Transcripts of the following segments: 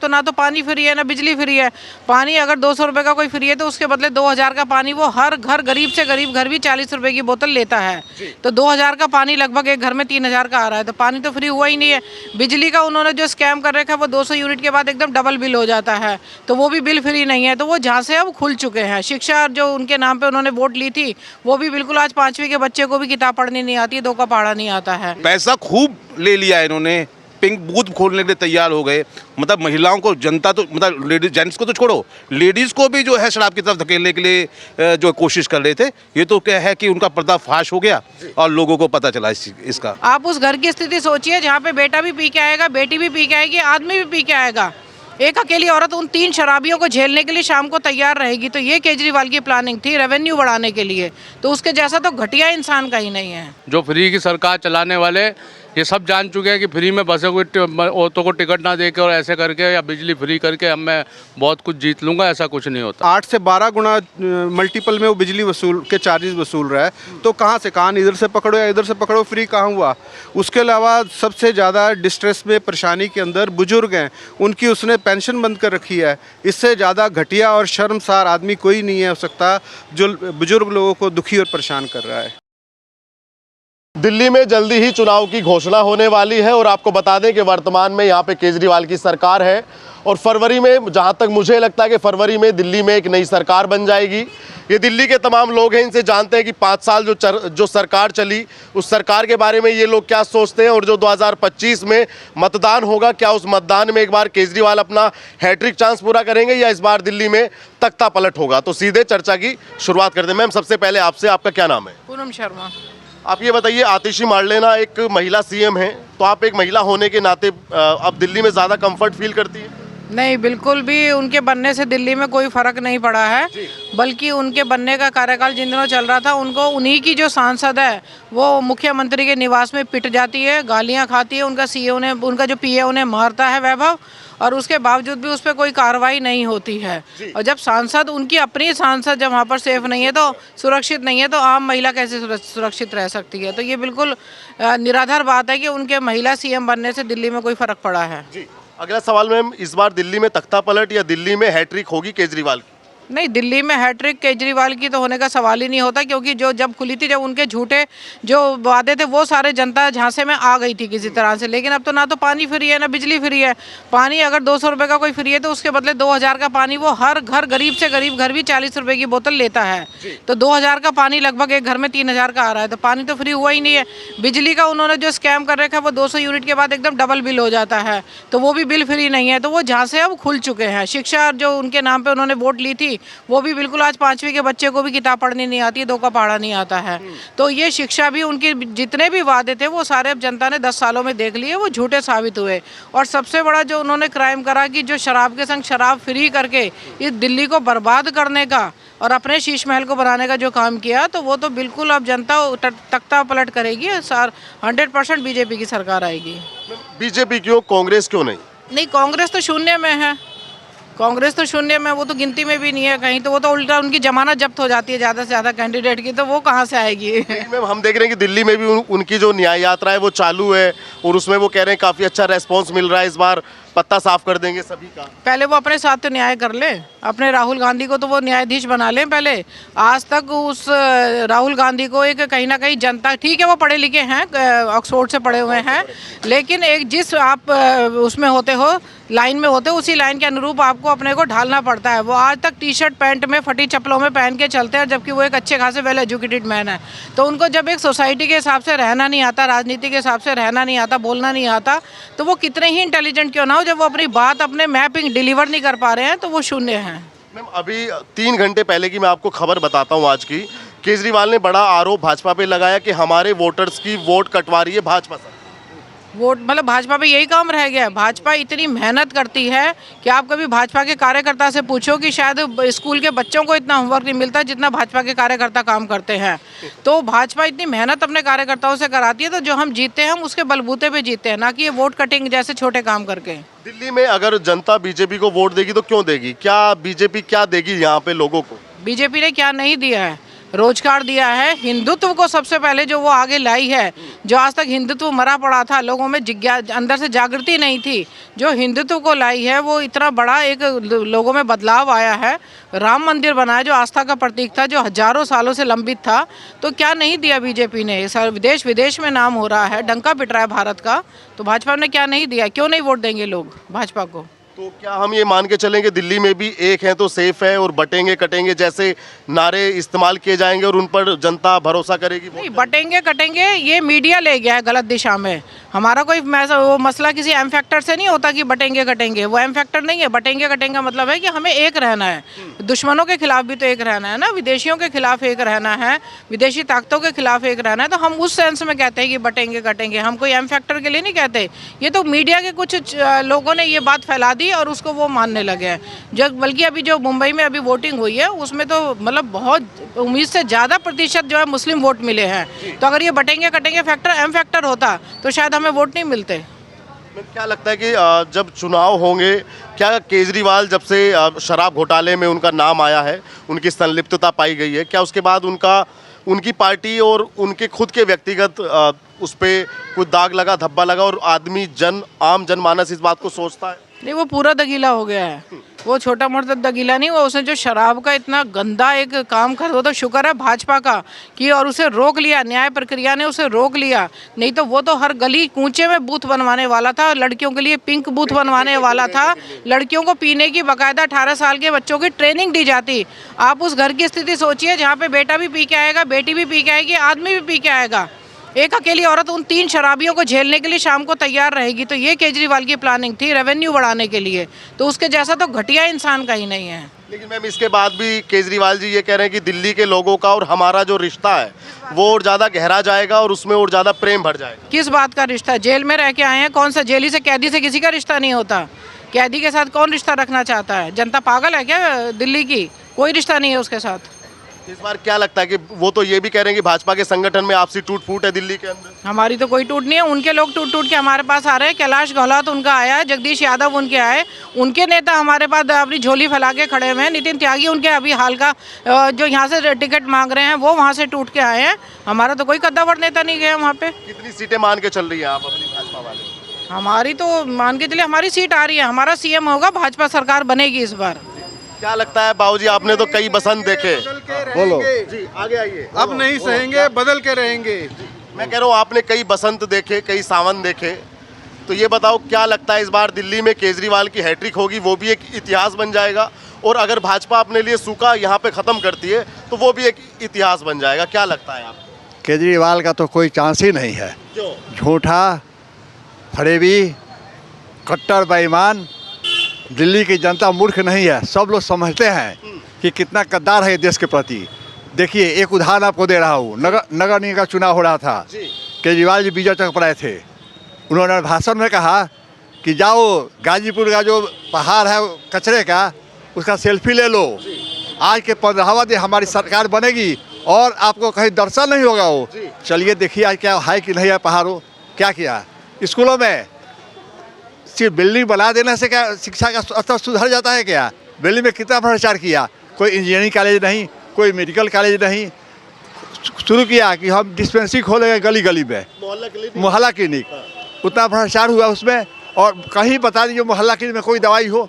तो ना तो पानी फ्री है ना बिजली फ्री है। पानी अगर 200 रुपये का कोई फ्री है तो उसके बदले 2000 का पानी वो हर घर, गरीब से गरीब घर भी 40 रुपये की बोतल लेता है। तो 2000 का पानी लगभग एक घर में 3000 का आ रहा है, तो पानी तो फ्री हुआ ही नहीं है। बिजली का उन्होंने जो स्कैम कर रखा है वो 200 यूनिट के बाद एकदम डबल बिल हो जाता है, तो वो भी बिल फ्री नहीं है। तो वो जहाँ से अब खुल चुके हैं। शिक्षा जो उनके नाम पे उन्होंने वोट ली थी वो भी बिल्कुल आज 5वीं के बच्चे को भी किताब पढ़नी नहीं आती है, 2 का पढ़ा नहीं आता है। पैसा खूब ले लिया इन्होंने, पिंक बूथ खोलने के लिए तैयार हो गए। मतलब महिलाओं को, जनता तो मतलब लेडीज जेंट्स को तो छोड़ो, लेडीज़ को भी जो है शराब की तरफ धकेलने के लिए जो कोशिश कर रहे थे। ये तो क्या है कि उनका पर्दाफाश हो गया और लोगों को पता चला इसका। आप उस घर की स्थिति सोचिए जहाँ पे बेटा भी पी के आएगा, बेटी भी पी के आएगी, आदमी भी पी के आएगा। एक अकेली औरत उन 3 शराबियों को झेलने के लिए शाम को तैयार रहेगी। तो ये केजरीवाल की प्लानिंग थी रेवेन्यू बढ़ाने के लिए। तो उसके जैसा तो घटिया इंसान का ही नहीं है। जो फ्री की सरकार चलाने वाले ये सब जान चुके हैं कि फ्री में बसों को, ऑटो को टिकट ना देके और ऐसे करके या बिजली फ्री करके अब मैं बहुत कुछ जीत लूंगा, ऐसा कुछ नहीं होता। 8 से 12 गुना मल्टीपल में वो बिजली वसूल के चार्जेस वसूल रहा है। तो कहाँ से कान इधर से पकड़ो या इधर से पकड़ो, फ्री कहाँ हुआ। उसके अलावा सबसे ज़्यादा डिस्ट्रेस में, परेशानी के अंदर बुजुर्ग हैं, उनकी उसने पेंशन बंद कर रखी है। इससे ज़्यादा घटिया और शर्मसार आदमी कोई नहीं है हो सकता जो बुजुर्ग लोगों को दुखी और परेशान कर रहा है। दिल्ली में जल्दी ही चुनाव की घोषणा होने वाली है और आपको बता दें कि वर्तमान में यहाँ पे केजरीवाल की सरकार है और फरवरी में, जहाँ तक मुझे लगता है कि फरवरी में दिल्ली में एक नई सरकार बन जाएगी। ये दिल्ली के तमाम लोग हैं, इनसे जानते हैं कि 5 साल जो सरकार चली उस सरकार के बारे में ये लोग क्या सोचते हैं और जो 2025 में मतदान होगा, क्या उस मतदान में एक बार केजरीवाल अपना हैट्रिक चांस पूरा करेंगे या इस बार दिल्ली में तख्ता पलट होगा। तो सीधे चर्चा की शुरुआत करते हैं। मैम, सबसे पहले आपसे, आपका क्या नाम है? पूनम शर्मा। आप ये बताइए, आतिशी मार्लेना एक महिला सीएम है, तो आप एक महिला होने के नाते अब दिल्ली में ज़्यादा कंफर्ट फील करती है? नहीं, बिल्कुल भी उनके बनने से दिल्ली में कोई फर्क नहीं पड़ा है, बल्कि उनके बनने का कार्यकाल जिन दिनों चल रहा था उनको उन्हीं की जो सांसद है वो मुख्यमंत्री के निवास में पिट जाती है, गालियां खाती है, उनका सीए उन्हें, उनका जो पीए उन्हें मारता है वैभव, और उसके बावजूद भी उस पर कोई कार्रवाई नहीं होती है। और जब सांसद, उनकी अपनी सांसद जब वहाँ पर सेफ नहीं है, तो सुरक्षित नहीं है, तो आम महिला कैसे सुरक्षित रह सकती है। तो ये बिल्कुल निराधार बात है कि उनके महिला सीएम बनने से दिल्ली में कोई फर्क पड़ा है। अगला सवाल मैम, इस बार दिल्ली में तख्ता पलट या दिल्ली में हैट्रिक होगी केजरीवाल की? नहीं, दिल्ली में हैट्रिक केजरीवाल की तो होने का सवाल ही नहीं होता, क्योंकि जो जब खुली थी, जब उनके झूठे जो वादे थे वो सारे जनता झांसे में आ गई थी किसी तरह से। लेकिन अब तो ना तो पानी फ्री है ना बिजली फ्री है। पानी अगर 200 रुपये का कोई फ्री है तो उसके बदले 2000 का पानी वो हर घर, गरीब से गरीब घर भी 40 रुपये की बोतल लेता है। तो 2000 का पानी लगभग एक घर में 3000 का आ रहा है, तो पानी तो फ्री हुआ ही नहीं है। बिजली का उन्होंने जो स्कैम कर रखा है वो 200 यूनिट के बाद एकदम डबल बिल हो जाता है, तो वो भी बिल फ्री नहीं है। तो वो झांसे अब खुल चुके हैं। शिक्षा जो उनके नाम पर उन्होंने वोट ली थी वो भी बिल्कुल आज 5वीं के बच्चे को भी किताब पढ़नी नहीं आती है, 2 का पढ़ा नहीं आता है। तो ये शिक्षा भी, उनके जितने भी वादे थे वो सारे अब जनता ने 10 सालों में देख लिए, वो झूठे साबित हुए। और सबसे बड़ा जो उन्होंने क्राइम करा कि जो शराब के संग शराब फ्री करके इस दिल्ली को बर्बाद करने का और अपने शीश महल को बनाने का जो काम किया, तो वो तो बिल्कुल अब जनता तख्ता पलट करेगी। 100% बीजेपी की सरकार आएगी। बीजेपी क्यों, कांग्रेस क्यों नहीं? नहीं, कांग्रेस तो शून्य में है। कांग्रेस तो शून्य में, वो तो गिनती में भी नहीं है कहीं। तो वो तो उल्टा उनकी जमानत जब्त हो जाती है ज़्यादा से ज़्यादा कैंडिडेट की, तो वो कहाँ से आएगी। मैम, हम देख रहे हैं कि दिल्ली में भी उनकी जो न्याय यात्रा है वो चालू है और उसमें वो कह रहे हैं काफ़ी अच्छा रेस्पॉन्स मिल रहा है, इस बार पत्ता साफ कर देंगे सभी का। पहले वो अपने साथ तो न्याय कर ले, अपने राहुल गांधी को तो वो न्यायाधीश बना लें पहले। आज तक उस राहुल गांधी को एक कहीं ना कहीं जनता, ठीक है वो पढ़े लिखे हैं, ऑक्सफोर्ड से पढ़े हुए हैं, लेकिन एक जिस आप उसमें होते हो, लाइन में होते हो, उसी लाइन के अनुरूप आपको अपने को ढालना पड़ता है। वो आज तक टी शर्ट पैंट में, फटी चप्पलों में पहन के चलते हैं, जबकि वो एक अच्छे खासे वेल एजुकेटेड मैन है। तो उनको जब एक सोसाइटी के हिसाब से रहना नहीं आता, राजनीति के हिसाब से रहना नहीं आता, बोलना नहीं आता, तो वो कितने ही इंटेलिजेंट क्यों ना हो, जब वो अपनी बात, अपने मैपिंग डिलीवर नहीं कर पा रहे हैं, तो वो शून्य हैं। मैम, अभी 3 घंटे पहले की मैं आपको खबर बताता हूँ आज की। केजरीवाल ने बड़ा आरोप भाजपा पे लगाया कि हमारे वोटर्स की वोट कटवा रही है भाजपा से। वोट मतलब भाजपा पे यही काम रह गया है। भाजपा इतनी मेहनत करती है कि आप कभी भाजपा के कार्यकर्ता से पूछो कि शायद स्कूल के बच्चों को इतना होमवर्क नहीं मिलता जितना भाजपा के कार्यकर्ता काम करते हैं। तो भाजपा इतनी मेहनत अपने कार्यकर्ताओं से कराती है, तो जो हम जीते हैं हम उसके बलबूते पे जीते हैं, ना कि ये वोट कटिंग जैसे छोटे काम करके। दिल्ली में अगर जनता बीजेपी को वोट देगी तो क्यों देगी? क्या बीजेपी क्या देगी यहाँ पे लोगों को? बीजेपी ने क्या नहीं दिया है? रोजगार दिया है, हिंदुत्व को सबसे पहले जो वो आगे लाई है, जो आज तक हिंदुत्व मरा पड़ा था, लोगों में जिज्ञासा अंदर से जागृति नहीं थी, जो हिंदुत्व को लाई है वो इतना बड़ा एक लोगों में बदलाव आया है। राम मंदिर बनाया जो आस्था का प्रतीक था, जो हजारों सालों से लंबित था, तो क्या नहीं दिया बीजेपी ने। देश विदेश में नाम हो रहा है, डंका पिट रहा है भारत का, तो भाजपा ने क्या नहीं दिया, क्यों नहीं वोट देंगे लोग भाजपा को। तो क्या हम ये मान के चलेंगे दिल्ली में भी एक है तो सेफ है और बटेंगे कटेंगे जैसे नारे इस्तेमाल किए जाएंगे और उन पर जनता भरोसा करेगी? नहीं, बटेंगे कटेंगे ये मीडिया ले गया है गलत दिशा में। हमारा कोई वो मसला किसी एम फैक्टर से नहीं होता कि बटेंगे कटेंगे, वो एम फैक्टर नहीं है। बटेंगे कटेंगे का मतलब है कि हमें एक रहना है, दुश्मनों के खिलाफ भी तो एक रहना है ना, विदेशियों के खिलाफ एक रहना है, विदेशी ताकतों के खिलाफ एक रहना है। तो हम उस सेंस में कहते हैं कि बटेंगे कटेंगे, हम कोई एम फैक्टर के लिए नहीं कहते। ये तो मीडिया के कुछ लोगों ने ये बात फैला दी और उसको वो मानने लगे हैं। जब बल्कि अभी जो मुंबई में अभी वोटिंग हुई है उसमें तो मतलब बहुत उम्मीद से ज़्यादा प्रतिशत जो है मुस्लिम वोट मिले हैं। तो अगर ये बटेंगे कटेंगे फैक्टर एम फैक्टर होता तो शायद हमें वोट नहीं मिलते। क्या लगता है कि जब चुनाव होंगे, क्या केजरीवाल जब से शराब घोटाले में उनका नाम आया है, उनकी संलिप्तता पाई गई है, क्या उसके बाद उनकी पार्टी और उनके खुद के व्यक्तिगत उस पर कुछ दाग लगा, धब्बा लगा और आदमी आम जनमानस इस बात को सोचता है? नहीं, वो पूरा दगीला हो गया है। वो छोटा मोटा दगीला नहीं, वो उसने जो शराब का इतना गंदा एक काम कर, वो तो शुक्र है भाजपा का कि और उसे रोक लिया, न्याय प्रक्रिया ने उसे रोक लिया। नहीं तो वो तो हर गली कूचे में बूथ बनवाने वाला था, लड़कियों के लिए पिंक बूथ बनवाने वाला था, लड़कियों को पीने की बाकायदा 18 साल के बच्चों की ट्रेनिंग दी जाती। आप उस घर की स्थिति सोचिए जहाँ पे बेटा भी पी के आएगा, बेटी भी पी के आएगी, आदमी भी पी के आएगा। एक अकेली औरत उन 3 शराबियों को झेलने के लिए शाम को तैयार रहेगी। तो ये केजरीवाल की प्लानिंग थी रेवेन्यू बढ़ाने के लिए। तो उसके जैसा तो घटिया इंसान का ही नहीं है। लेकिन मैम इसके बाद भी केजरीवाल जी ये कह रहे हैं कि दिल्ली के लोगों का और हमारा जो रिश्ता है वो और ज़्यादा गहरा जाएगा और उसमें और ज़्यादा प्रेम भर जाएगा। किस बात का रिश्ता? जेल में रह के आए हैं, कौन सा जेली से कैदी से किसी का रिश्ता नहीं होता। कैदी के साथ कौन रिश्ता रखना चाहता है? जनता पागल है क्या दिल्ली की? कोई रिश्ता नहीं है उसके साथ। इस बार क्या लगता है कि वो तो ये भी कह रहे हैं कि भाजपा के संगठन में आपसी टूट फूट है दिल्ली के अंदर? हमारी तो कोई टूट नहीं है, उनके लोग टूट टूट के हमारे पास आ रहे हैं। कैलाश गहलोत उनका आया है, जगदीश यादव उनके आए, उनके नेता हमारे पास अपनी झोली फैला के खड़े हुए हैं। नितिन त्यागी उनके अभी हाल का जो यहाँ से टिकट मांग रहे हैं वो वहाँ से टूट के आए हैं। हमारा तो कोई कद्दावर नेता नहीं गया वहाँ पे। कितनी सीटें मान के चल रही है आप अपनी भाजपा वाले? हमारी तो मान के चलिए हमारी सीट आ रही है, हमारा सीएम होगा, भाजपा सरकार बनेगी इस बार। क्या लगता है बाबूजी, आपने तो कई बसंत देखे। बोलो जी आगे आइए। अब नहीं सहेंगे, बदल के रहेंगे। मैं कह रहा हूँ आपने कई बसंत देखे, कई सावन देखे, तो ये बताओ क्या लगता है इस बार दिल्ली में केजरीवाल की हैट्रिक होगी, वो भी एक इतिहास बन जाएगा? और अगर भाजपा अपने लिए सूखा यहाँ पे ख़त्म करती है तो वो भी एक इतिहास बन जाएगा? क्या लगता है आपको? केजरीवाल का तो कोई चांस ही नहीं है। क्यों? झूठा, फरेबी, कट्टर बेईमान। दिल्ली की जनता मूर्ख नहीं है, सब लोग समझते हैं कि कितना गद्दार है ये देश के प्रति। देखिए एक उदाहरण आपको दे रहा हूँ। नगर निगम का चुनाव हो रहा था, केजरीवाल जी विजय चौक पर आए थे। उन्होंने भाषण में कहा कि जाओ गाजीपुर का जो पहाड़ है कचरे का, उसका सेल्फी ले लो, आज के 15वां दिन हमारी सरकार बनेगी और आपको कहीं दर्शन नहीं होगा। वो चलिए देखिए आज क्या है कि नहीं है पहाड़ों। क्या किया? स्कूलों में सिर्फ बिल्डिंग बना देने से क्या शिक्षा का स्तर सुधर जाता है क्या? दिल्ली में कितना भ्रष्टाचार किया। कोई इंजीनियरिंग कॉलेज नहीं, कोई मेडिकल कॉलेज नहीं। शुरू किया कि हम डिस्पेंसरी खोलेंगे गली गली में, मोहल्ला क्लिनिक। उतना भ्रष्टाचार हुआ उसमें। और कहीं बता दीजिए मोहल्ला क्लिनिक में कोई दवाई हो,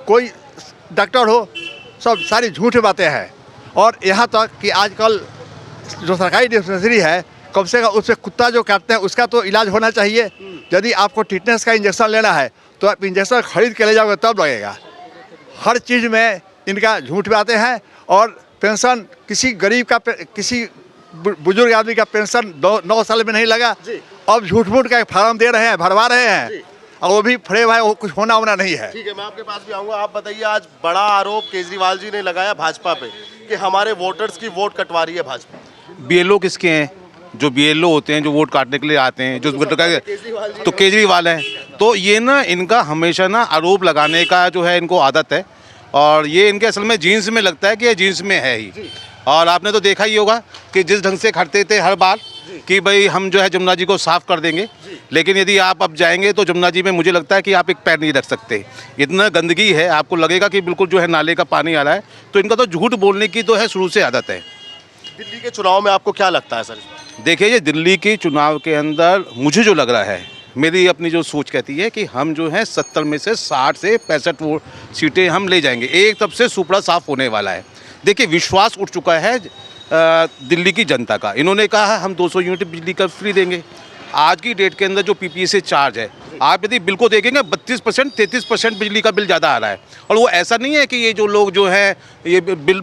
कोई डॉक्टर हो, सब सारी झूठ बातें हैं। और यहाँ तक कि आजकल जो सरकारी डिस्पेंसरी है, कम से कम उससे कुत्ता जो काटते हैं उसका तो इलाज होना चाहिए। यदि आपको टिटनेस का इंजेक्शन लेना है तो आप इंजेक्शन खरीद के ले जाओगे तब लगेगा। हर चीज़ में इनका झूठ बातें हैं। और पेंशन किसी गरीब का, किसी बुजुर्ग आदमी का पेंशन 9 साल में नहीं लगा। अब झूठ मूठ का एक फार्म दे रहे हैं, भरवा रहे हैं, और वो भी फड़े हुए, कुछ होना नहीं है। ठीक है, मैं आपके पास भी आऊँगा। आप बताइए, आज बड़ा आरोप केजरीवाल जी ने लगाया भाजपा पे कि हमारे वोटर्स की वोट कटवा रही है भाजपा। बीएलओ किसके हैं? जो बीएलओ होते हैं, जो वोट काटने के लिए आते हैं, जो तो केजरीवाल हैं। तो ये ना इनका हमेशा ना आरोप लगाने का जो है इनको आदत है। और ये इनके असल में जीन्स में लगता है कि ये जीन्स में है ही। और आपने तो देखा ही होगा कि जिस ढंग से खड़ते थे हर बार कि भाई हम जो है जमुना जी को साफ़ कर देंगे, लेकिन यदि आप अब जाएंगे तो जमुना जी में मुझे लगता है कि आप एक पैर नहीं रख सकते। इतना गंदगी है, आपको लगेगा कि बिल्कुल जो है नाले का पानी आ रहा है। तो इनका तो झूठ बोलने की तो है शुरू से आदत है। दिल्ली के चुनाव में आपको क्या लगता है सर? देखिए, ये दिल्ली के चुनाव के अंदर मुझे जो लग रहा है, मेरी अपनी जो सोच कहती है कि हम जो है 70 में से 60 से 65 सीटें हम ले जाएंगे। एक तब से सुपड़ा साफ होने वाला है। देखिए, विश्वास उठ चुका है दिल्ली की जनता का। इन्होंने कहा है हम 200 यूनिट बिजली का फ्री देंगे। आज की डेट के अंदर जो पीपीए से चार्ज है, आप यदि बिल को देखेंगे 32% 33% बिजली का बिल ज़्यादा आ रहा है। और वो ऐसा नहीं है कि ये जो लोग जो है ये बिल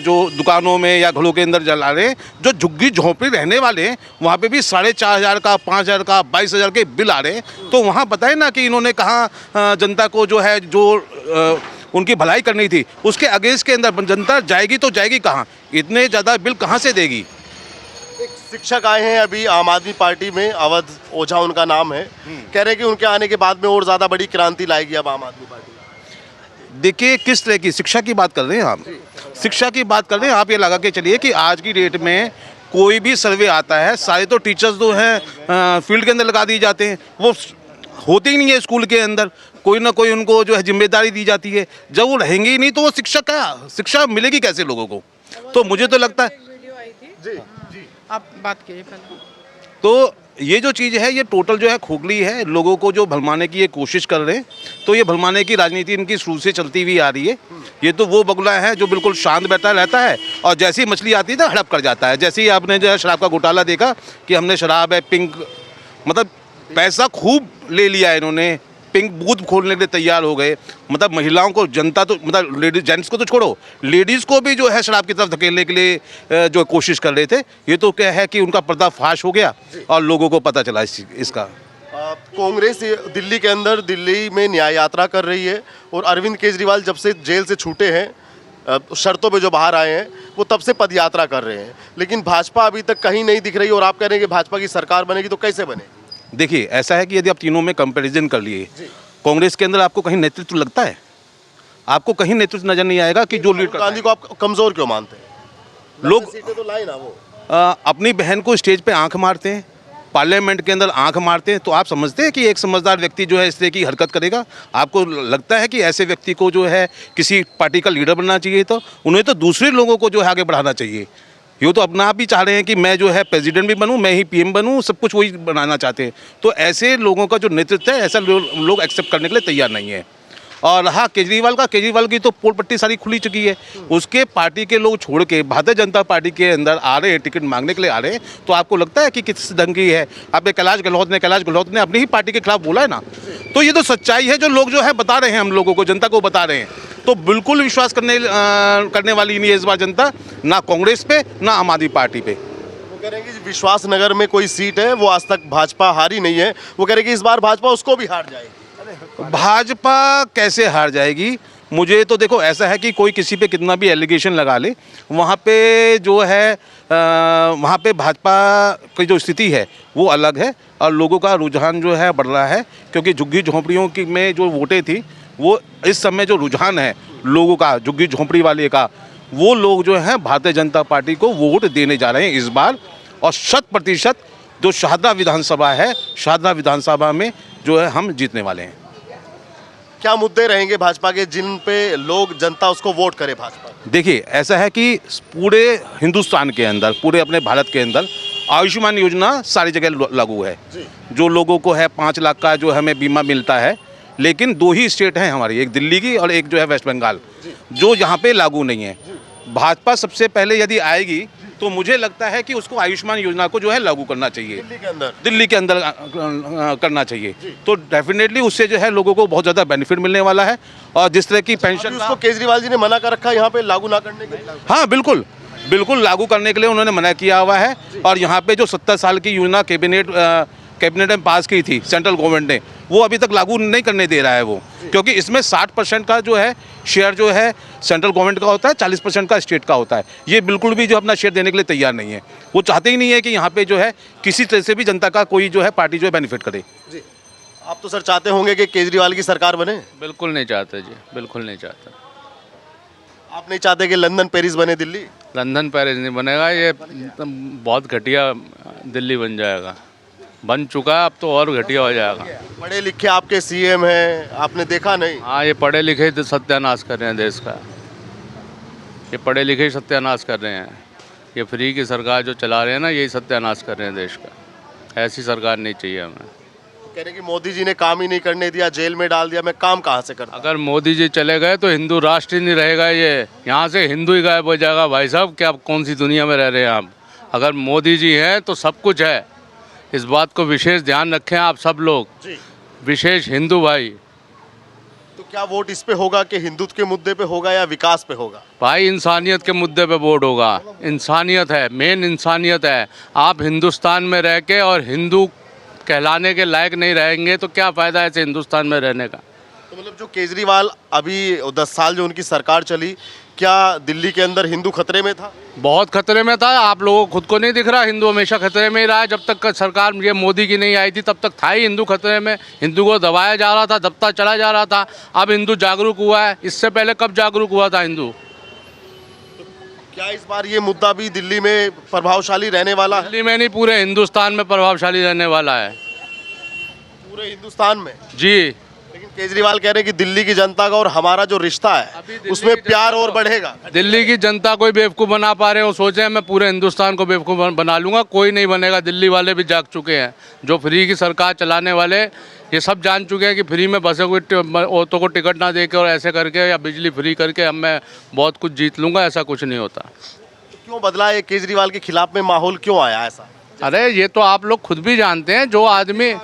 जो दुकानों में या घरों के अंदर जला रहे हैं, जो झुग्गी झोंपड़ी रहने वाले हैं वहाँ पे भी 4,500 का 5,000 का 22,000 के बिल आ रहे हैं। तो वहाँ बताए ना कि इन्होंने कहा जनता को जो है जो उनकी भलाई करनी थी, उसके अगेंस्ट के अंदर जनता जाएगी तो जाएगी कहाँ? इतने ज़्यादा बिल कहाँ से देगी? एक शिक्षक आए हैं अभी आम आदमी पार्टी में, अवध ओझा उनका नाम है, कह रहे हैं कि उनके आने के बाद में और ज़्यादा बड़ी क्रांति लाएगी अब आम आदमी पार्टी। देखिए, किस तरह की शिक्षा की बात कर रहे हैं आप? शिक्षा की बात कर रहे हैं आप। ये लगा के चलिए कि आज की डेट में कोई भी सर्वे आता है, सारे तो टीचर्स जो हैं फील्ड के अंदर लगा दिए जाते हैं। वो होते ही नहीं है स्कूल के अंदर। कोई ना कोई उनको जो है जिम्मेदारी दी जाती है। जब वो रहेंगे ही नहीं तो वो शिक्षा मिलेगी कैसे लोगों को? तो मुझे तो लगता है आप बात कीजिए पहले। तो ये जो चीज़ है ये टोटल जो है खोखली है। लोगों को जो भलमाने की ये कोशिश कर रहे हैं, तो ये भलमाने की राजनीति इनकी शुरू से चलती हुई आ रही है। ये तो वो बगुला है जो बिल्कुल शांत बैठा रहता है और जैसी मछली आती है तो हड़प कर जाता है। जैसे ही आपने जो है शराब का घोटाला देखा कि हमने शराब है पिंक, मतलब पैसा खूब ले लिया इन्होंने, पिंक बूथ खोलने के लिए तैयार हो गए। मतलब महिलाओं को, जनता तो मतलब लेडीज जेंट्स को तो छोड़ो, लेडीज़ को भी जो है शराब की तरफ धकेलने के लिए जो कोशिश कर रहे थे। ये तो क्या है कि उनका पर्दाफाश हो गया और लोगों को पता चला इसका। कांग्रेस दिल्ली के अंदर, दिल्ली में न्याय यात्रा कर रही है और अरविंद केजरीवाल जब से जेल से छूटे हैं, शर्तों पे जो बाहर आए हैं, वो तब से पद यात्रा कर रहे हैं। लेकिन भाजपा अभी तक कहीं नहीं दिख रही और आप कह रहे हैं कि भाजपा की सरकार बनेगी तो कैसे बनेगी? देखिए, ऐसा है कि यदि आप तीनों में कंपैरिजन कर लिए, कांग्रेस के अंदर आपको कहीं नेतृत्व लगता है? आपको कहीं नेतृत्व नजर नहीं आएगा कि जो लीड करता है। गांधी को आप कमजोर क्यों मानते हैं? लोग सीटें तो लाई ना वो। अपनी बहन को स्टेज पे आंख मारते हैं, पार्लियामेंट के अंदर आंख मारते हैं। तो आप समझते हैं कि एक समझदार व्यक्ति जो है इस तरह की हरकत करेगा? आपको लगता है कि ऐसे व्यक्ति को जो है किसी पार्टी का लीडर बनना चाहिए? तो उन्हें तो दूसरे लोगों को जो है आगे बढ़ाना चाहिए। ये तो अपना आप ही चाह रहे हैं कि मैं जो है प्रेसिडेंट भी बनूं, मैं ही पीएम बनूं, सब कुछ वही बनाना चाहते हैं। तो ऐसे लोगों का जो नेतृत्व है, ऐसा लोग एक्सेप्ट करने के लिए तैयार नहीं है। और रहा केजरीवाल की तो पोल पट्टी सारी खुली चुकी है। उसके पार्टी के लोग छोड़ के भारतीय जनता पार्टी के अंदर आ रहे हैं, टिकट मांगने के लिए आ रहे हैं। तो आपको लगता है कि किस ढंग की है? आपने कैलाश गहलोत ने अपनी ही पार्टी के खिलाफ बोला है ना। तो ये तो सच्चाई है जो लोग जो है बता रहे हैं, हम लोगों को, जनता को बता रहे हैं। तो बिल्कुल विश्वास करने वाली नहीं है इस बार जनता, ना कांग्रेस पे ना आम आदमी पार्टी पे। वो कह रहे हैं कि विश्वास नगर में कोई सीट है, वो आज तक भाजपा हारी नहीं है। वो कह रहे हैं कि इस बार भाजपा उसको भी हार जाएगी। भाजपा कैसे हार जाएगी? मुझे तो देखो ऐसा है कि कोई किसी पे कितना भी एलिगेशन लगा ले, वहाँ पे जो है वहाँ पे भाजपा की जो स्थिति है वो अलग है और लोगों का रुझान जो है बढ़ रहा है। क्योंकि झुग्गी झोंपड़ियों की में जो वोटें थी, वो इस समय जो रुझान है लोगों का, झुग्गी झोंपड़ी वाले का, वो लोग जो हैं भारतीय जनता पार्टी को वोट देने जा रहे हैं इस बार। और 100% जो शाहदरा विधानसभा है, शाहदरा विधानसभा में जो है हम जीतने वाले हैं। क्या मुद्दे रहेंगे भाजपा के जिन पे लोग, जनता उसको वोट करे भाजपा? देखिए, ऐसा है कि पूरे हिंदुस्तान के अंदर, पूरे अपने भारत के अंदर आयुष्मान योजना सारी जगह लागू है। जो लोगों को है 5 लाख का जो हमें बीमा मिलता है, लेकिन 2 ही स्टेट हैं हमारी, एक दिल्ली की और एक जो है वेस्ट बंगाल, जो यहाँ पे लागू नहीं है। भाजपा सबसे पहले यदि आएगी तो मुझे लगता है कि उसको आयुष्मान योजना को जो है लागू करना चाहिए, दिल्ली के अंदर करना चाहिए। तो डेफिनेटली उससे जो है लोगों को बहुत ज़्यादा बेनिफिट मिलने वाला है। और जिस तरह की पेंशन, उसको केजरीवाल जी ने मना कर रखा है यहाँ पे लागू ना करने के लिए। हाँ बिल्कुल लागू करने के लिए उन्होंने मना किया हुआ है। और यहाँ पे जो 70 साल की योजना कैबिनेट में पास की थी सेंट्रल गवर्नमेंट ने, वो अभी तक लागू नहीं करने दे रहा है वो, क्योंकि इसमें 60% का जो है शेयर जो है सेंट्रल गवर्नमेंट का होता है, 40% का स्टेट का होता है। ये बिल्कुल भी जो अपना शेयर देने के लिए तैयार नहीं है। वो चाहते ही नहीं है कि यहाँ पे जो है किसी तरह से भी जनता का कोई जो है पार्टी जो है बेनिफिट करे। जी, आप तो सर चाहते होंगे कि केजरीवाल की सरकार बने? बिल्कुल नहीं चाहते जी, बिल्कुल नहीं चाहते। आप नहीं चाहते कि लंदन पेरिस बने दिल्ली? लंदन पेरिस नहीं बनेगा, ये बहुत घटिया दिल्ली बन जाएगा। बन चुका है, अब तो और घटिया हो जाएगा। पढ़े लिखे आपके सीएम हैं, आपने देखा नहीं? हाँ, ये पढ़े लिखे ही तो सत्यानाश कर रहे हैं देश का। ये पढ़े लिखे ही सत्यानाश कर रहे हैं। ये फ्री की सरकार जो चला रहे हैं ना, यही सत्यानाश कर रहे हैं देश का। ऐसी सरकार नहीं चाहिए हमें। कह रहे कि मोदी जी ने काम ही नहीं करने दिया, जेल में डाल दिया, मैं काम कहाँ से करता। अगर मोदी जी चले गए तो हिंदू राष्ट्र ही नहीं रहेगा। ये यहाँ से हिंदू ही गायब हो जाएगा। भाई साहब, क्या कौन सी दुनिया में रह रहे हैं आप? अगर मोदी जी हैं तो सब कुछ है। इस बात को विशेष ध्यान रखें आप सब लोग, जी। विशेष हिंदू भाई। तो क्या वोट इस पे होगा कि हिंदुत्व के मुद्दे पे होगा या विकास पे होगा? भाई इंसानियत के मुद्दे पे वोट होगा। इंसानियत है, मेन इंसानियत है। आप हिंदुस्तान में रह के और हिंदू कहलाने के लायक नहीं रहेंगे तो क्या फ़ायदा ऐसे हिंदुस्तान में रहने का। तो मतलब जो केजरीवाल अभी 10 साल जो उनकी सरकार चली, क्या दिल्ली के अंदर हिंदू खतरे में था? बहुत खतरे में था। आप लोगों को खुद को नहीं दिख रहा? हिंदू हमेशा खतरे में ही रहा है। जब तक सरकार ये मोदी की नहीं आई थी तब तक था ही हिंदू खतरे में। हिंदू को दबाया जा रहा था, दबता चला जा रहा था। अब हिंदू जागरूक हुआ है। इससे पहले कब जागरूक हुआ था हिंदू? क्या इस बार ये मुद्दा भी दिल्ली में प्रभावशाली रहने वाला है? दिल्ली में नहीं, पूरे हिंदुस्तान में प्रभावशाली रहने वाला है। पूरे हिंदुस्तान में? जी। लेकिन केजरीवाल कह रहे हैं कि दिल्ली की जनता का और हमारा जो रिश्ता है उसमें प्यार और बढ़ेगा। दिल्ली की जनता कोई बेवकूफ़ बना पा रहे हो? सोचे मैं पूरे हिंदुस्तान को बेवकूफ़ बना लूँगा। कोई नहीं बनेगा। दिल्ली वाले भी जाग चुके हैं। जो फ्री की सरकार चलाने वाले, ये सब जान चुके हैं कि फ्री में बसों को, औरतों को टिकट ना दे के और ऐसे करके या बिजली फ्री करके अब मैं बहुत कुछ जीत लूँगा। ऐसा कुछ नहीं होता। क्यों बदला ये केजरीवाल के खिलाफ में माहौल क्यों आया ऐसा? अरे ये तो आप लोग खुद भी जानते हैं। जो आदमी,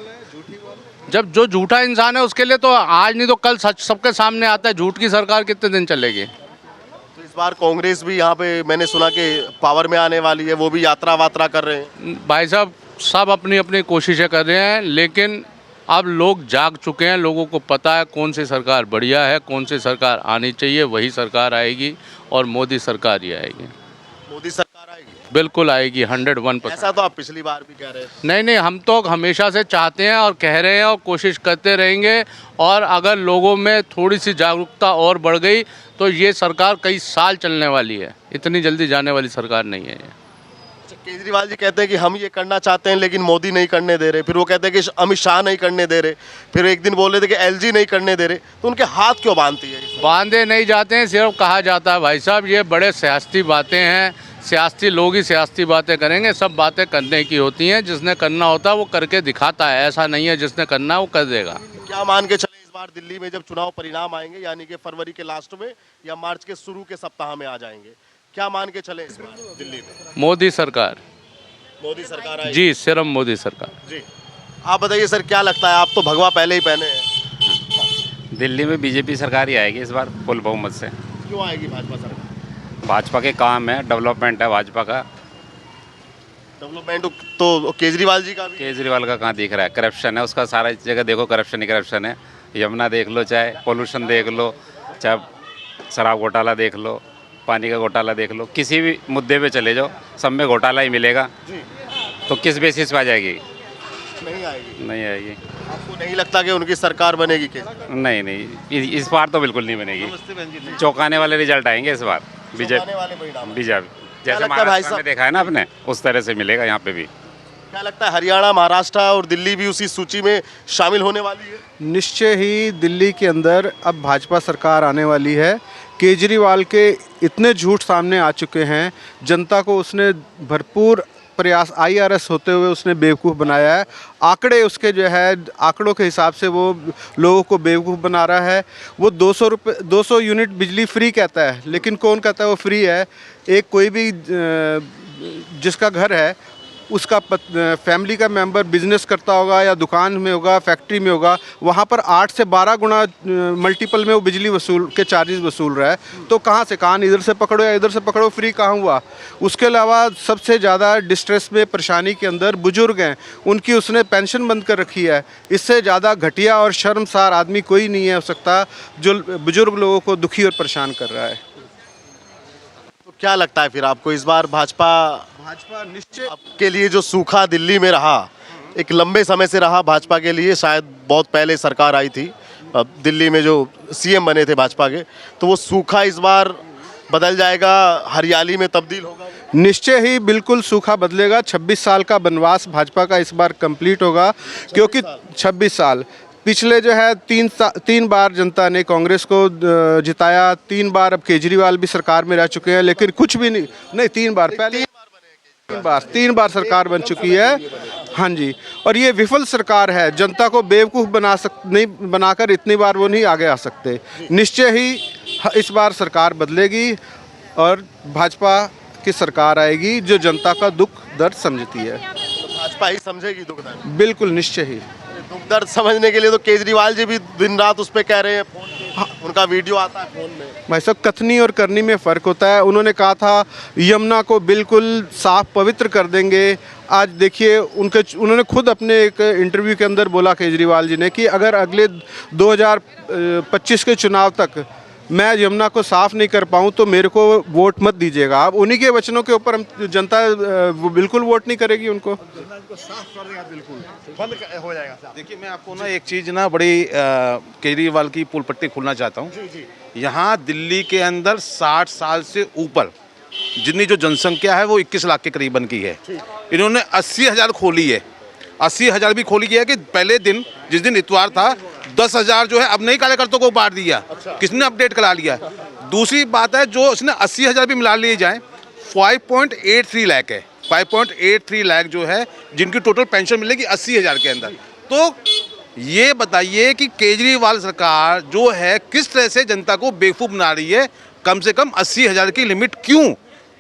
जब जो झूठा इंसान है उसके लिए तो आज नहीं तो कल सच सबके सामने आता है। झूठ की सरकार कितने दिन चलेगी? तो इस बार कांग्रेस भी यहाँ पे मैंने सुना कि पावर में आने वाली है, वो भी यात्रा वात्रा कर रहे हैं। भाई साहब, सब अपनी अपनी कोशिशें कर रहे हैं, लेकिन अब लोग जाग चुके हैं। लोगों को पता है कौन सी सरकार बढ़िया है, कौन सी सरकार आनी चाहिए। वही सरकार आएगी और मोदी सरकार ही आएगी। मोदी सरकार आएगी? बिल्कुल आएगी, 101%। ऐसा तो आप पिछली बार भी कह रहे थे। नहीं नहीं, हम तो हमेशा से चाहते हैं और कह रहे हैं और कोशिश करते रहेंगे। और अगर लोगों में थोड़ी सी जागरूकता और बढ़ गई तो ये सरकार कई साल चलने वाली है। इतनी जल्दी जाने वाली सरकार नहीं है ये। अच्छा, केजरीवाल जी कहते हैं कि हम ये करना चाहते हैं लेकिन मोदी नहीं करने दे रहे। फिर वो कहते हैं कि अमित शाह नहीं करने दे रहे। फिर एक दिन बोल रहे थे कि एलजी नहीं करने दे रहे। तो उनके हाथ क्यों बांधती है? बांधे नहीं जाते हैं, सिर्फ कहा जाता है। भाई साहब, ये बड़े सियासती बातें हैं। सियासी लोग ही सियासी बातें करेंगे। सब बातें करने की होती हैं। जिसने करना होता है वो करके दिखाता है। ऐसा नहीं है जिसने करना है वो कर देगा। क्या मान के चले इस बार दिल्ली में जब चुनाव परिणाम आएंगे, यानी कि फरवरी के लास्ट में या मार्च के शुरू के सप्ताह में आ जाएंगे, क्या मान के चले इस बार दिल्ली में? मोदी सरकार। मोदी सरकार आएगी? जी, सिर्फ मोदी सरकार। जी। आप बताइए सर, क्या लगता है? आप तो भगवा पहले ही पहने हैं। दिल्ली में बीजेपी सरकार ही आएगी इस बार फुल बहुमत से। क्यों आएगी भाजपा सरकार? भाजपा के काम है, डेवलपमेंट है भाजपा का। डेवलपमेंट तो केजरीवाल जी का भी। केजरीवाल का कहाँ दिख रहा है? करप्शन है उसका, सारा जगह देखो करप्शन ही करप्शन है। यमुना देख लो, चाहे पोल्यूशन देख लो, चाहे शराब घोटाला देख लो, पानी का घोटाला देख लो, किसी भी मुद्दे पे चले जाओ सब में घोटाला ही मिलेगा। तो किस बेसिस पे आ जाएगी? नहीं आएगी। नहीं आएगी। आपको नहीं लगता कि उनकी सरकार बनेगी? नहीं नहीं, इस बार तो बिल्कुल नहीं बनेगी। चौंकाने वाले रिजल्ट आएंगे इस बार। बीजेपी जैसे लगता है भाई महाराष्ट्र साहब? में देखा है ना आपने, उस तरह से मिलेगा यहाँ पे भी। क्या लगता है हरियाणा, महाराष्ट्र और दिल्ली भी उसी सूची में शामिल होने वाली है? निश्चय ही दिल्ली के अंदर अब भाजपा सरकार आने वाली है। केजरीवाल के इतने झूठ सामने आ चुके हैं, जनता को उसने भरपूर प्रयास IRS होते हुए उसने बेवकूफ़ बनाया है। आंकड़े उसके जो है, आंकड़ों के हिसाब से वो लोगों को बेवकूफ़ बना रहा है। वो 200 यूनिट बिजली फ्री कहता है, लेकिन कौन कहता है वो फ्री है? एक कोई भी जिसका घर है उसका फैमिली का मेंबर बिजनेस करता होगा या दुकान में होगा, फैक्ट्री में होगा, वहाँ पर 8 से 12 गुना मल्टीपल में वो बिजली वसूल के चार्जेस वसूल रहा है। तो कहाँ से कान इधर से पकड़ो या इधर से पकड़ो, फ्री कहाँ हुआ? उसके अलावा सबसे ज़्यादा डिस्ट्रेस में, परेशानी के अंदर बुजुर्ग हैं, उनकी उसने पेंशन बंद कर रखी है। इससे ज़्यादा घटिया और शर्मसार आदमी कोई नहीं है हो सकता जो बुजुर्ग लोगों को दुखी और परेशान कर रहा है। तो क्या लगता है फिर आपको इस बार भाजपा निश्चय के लिए जो सूखा दिल्ली में रहा, एक लंबे समय से रहा भाजपा के लिए, शायद बहुत पहले सरकार आई थी दिल्ली में जो CM बने थे भाजपा के, तो वो सूखा इस बार बदल जाएगा, हरियाली में तब्दील होगा? निश्चय ही बिल्कुल सूखा बदलेगा। 26 साल का वनवास भाजपा का इस बार कंप्लीट होगा, क्योंकि 26 साल पिछले जो है 3 बार जनता ने कांग्रेस को जिताया। 3 बार अब केजरीवाल भी सरकार में रह चुके हैं, लेकिन कुछ भी नहीं 3 बार पहले तीन बार सरकार बन चुकी है। हाँ जी, और ये विफल सरकार है। जनता को बेवकूफ़ नहीं बनाकर इतनी बार वो नहीं आगे आ सकते। निश्चय ही इस बार सरकार बदलेगी और भाजपा की सरकार आएगी जो जनता का दुख दर्द समझती है। भाजपा ही समझेगी दुख दर्द? बिल्कुल निश्चय ही। दुख दर्द समझने के लिए तो केजरीवाल जी भी दिन रात उस पर कह रहे हैं, फोन पे उनका वीडियो आता है फोन में। भाई साहब, कथनी और करनी में फ़र्क होता है। उन्होंने कहा था यमुना को बिल्कुल साफ पवित्र कर देंगे। आज देखिए उन्होंने खुद अपने एक इंटरव्यू के अंदर बोला, केजरीवाल जी ने, कि अगर अगले 2025 के चुनाव तक मैं यमुना को साफ नहीं कर पाऊँ तो मेरे को वोट मत दीजिएगा। आप उन्हीं के वचनों के ऊपर हम जनता वो बिल्कुल वोट नहीं करेगी उनको। देखिए, मैं आपको ना एक चीज़ ना बड़ी केजरीवाल की पुल पट्टी खोलना चाहता हूँ। यहाँ दिल्ली के अंदर 60 साल से ऊपर जितनी जो जनसंख्या है वो 21 लाख के करीबन की है। इन्होंने 80,000 खोली है। 80,000 भी खोली है कि पहले दिन जिस दिन इतवार था 10,000 जो है अब नई कार्यकर्ताओं को बांट दिया। किसने अपडेट करा लिया? दूसरी बात है, जो इसने 80,000 भी मिला लिए जाए 5.83 लाख है। 5.83 लाख जो है जिनकी टोटल पेंशन मिलेगी 80,000 के अंदर। तो ये बताइए कि केजरीवाल सरकार जो है किस तरह से जनता को बेवकूफ़ बना रही है। कम से कम 80,000 की लिमिट क्यों?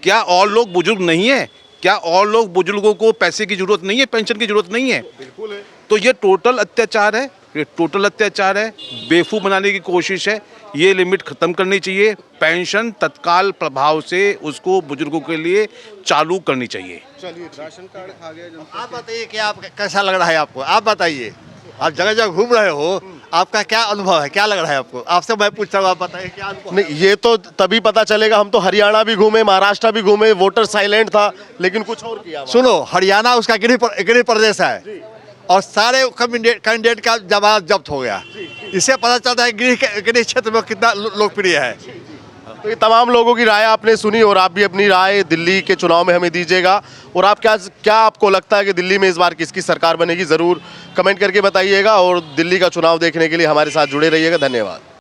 क्या और लोग बुजुर्ग नहीं है? क्या और लोग बुजुर्गों को पैसे की जरूरत नहीं है, पेंशन की जरूरत नहीं है? बिल्कुल है। तो ये टोटल अत्याचार है, ये टोटल अत्याचार है, बेवकूफ़ बनाने की कोशिश है। ये लिमिट ख़त्म करनी चाहिए। पेंशन तत्काल प्रभाव से उसको बुजुर्गों के लिए चालू करनी चाहिए। चलिए, राशन कार्ड खा गया। आप बताइए कि आप कैसा लग रहा है आपको? आप बताइए, आप जगह जगह घूम रहे हो, आपका क्या अनुभव है? क्या लग रहा है आपको? आपसे मैं पूछता हूँ, आप बताइए क्या अनुभव? नहीं, ये तो तभी पता चलेगा। हम तो हरियाणा भी घूमे, महाराष्ट्र भी घूमे, वोटर साइलेंट था, लेकिन कुछ और किया। सुनो, हरियाणा उसका गृह प्रदेश है और सारे कैंडिडेट का जमानत जब्त हो गया। इससे पता चलता है गृह क्षेत्र में कितना लोकप्रिय है। तो ये तमाम लोगों की राय आपने सुनी और आप भी अपनी राय दिल्ली के चुनाव में हमें दीजिएगा। और आप क्या आपको लगता है कि दिल्ली में इस बार किसकी सरकार बनेगी, ज़रूर कमेंट करके बताइएगा। और दिल्ली का चुनाव देखने के लिए हमारे साथ जुड़े रहिएगा। धन्यवाद।